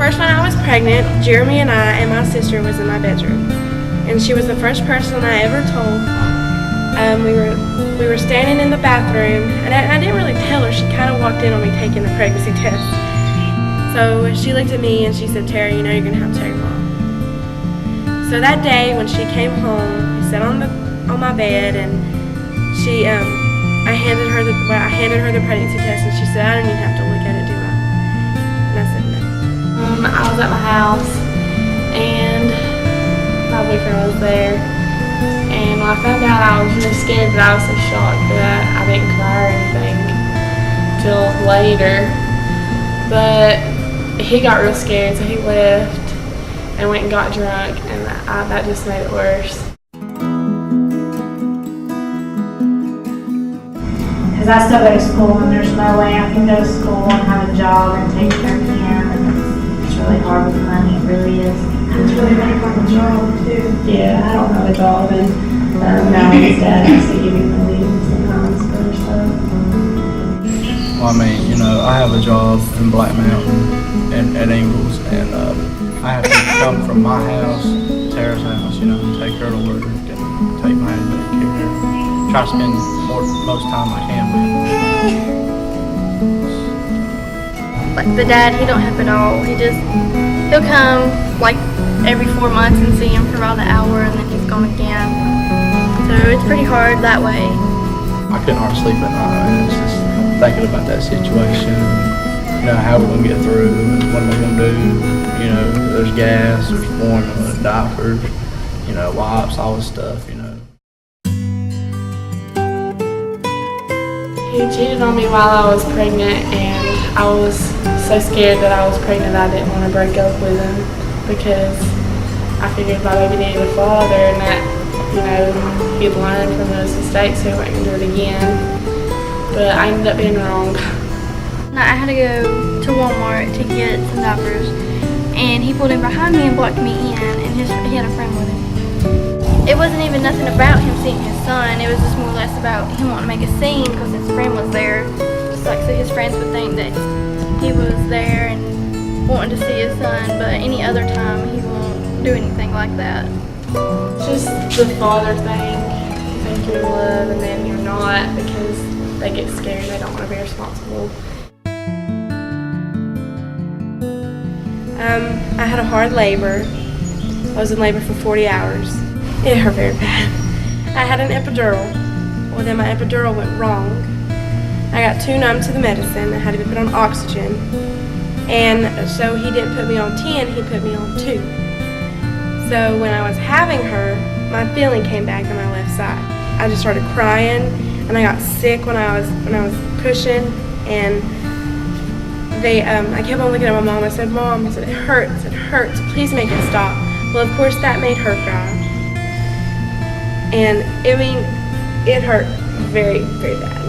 First, when I was pregnant, Jeremy and I and my sister was in my bedroom, and she was the first person I ever told. We were standing in the bathroom, and I didn't really tell her. She kind of walked in on me taking the pregnancy test. So she looked at me and she said, "Terry, you know you're gonna have Terry Mom." So that day when she came home, we sat on my bed, and I handed her the pregnancy test, and she said, "I don't even have to look at it, do I?" And I said, "No." I was at my house, and my boyfriend was there. And when I found out, I was really scared, but I was so shocked that I didn't cry or anything till later. But he got real scared, so he left and went and got drunk, and that just made it worse. Because I still go to school, and there's no way I can go to school and have a job and take care of him, and it's really hard with money, it really is. It's really make like a job too. Yeah, I don't have a job, and now his dad has to give me money sometimes for stuff. Well, I mean, you know, I have a job in Black Mountain and at Ingalls, and I have to come from my house to Tara's house, you know, and take her to work and take my hand to care. Try to spend most time I can with. Like the dad, he don't help at all. He'll come like every 4 months and see him for about an hour, and then he's gone again. So it's pretty hard that way. I couldn't hardly sleep at night, and it's just thinking about that situation, you know, how we're gonna get through, what am I gonna do, you know, there's gas, there's formula, diapers, you know, wipes, all this stuff, you know. He cheated on me while I was pregnant, and I was so scared that I was pregnant that I didn't want to break up with him, because I figured my baby needed a father, and that, you know, he'd learn from those mistakes so he wouldn't do it again. But I ended up being wrong. I had to go to Walmart to get some diapers, and he pulled in behind me and blocked me in, and he had a friend with him. It wasn't even nothing about him seeing his son. It was just more or less about him wanting to make a scene because his friend was there. Just like so his friends would think that he was there and wanting to see his son, but any other time he won't do anything like that. Just the father thing. You think you're in love and then you're not, because they get scared, they don't want to be responsible. I had a hard labor. I was in labor for 40 hours. It hurt very bad. I had an epidural. Well, then my epidural went wrong. I got too numb to the medicine. I had to be put on oxygen. And so he didn't put me on 10, he put me on 2. So when I was having her, my feeling came back to my left side. I just started crying, and I got sick when I was pushing, and I kept on looking at my mom. I said, "Mom," I said, it hurts, please make it stop." Well, of course that made her cry. And I mean, it hurt very, very bad.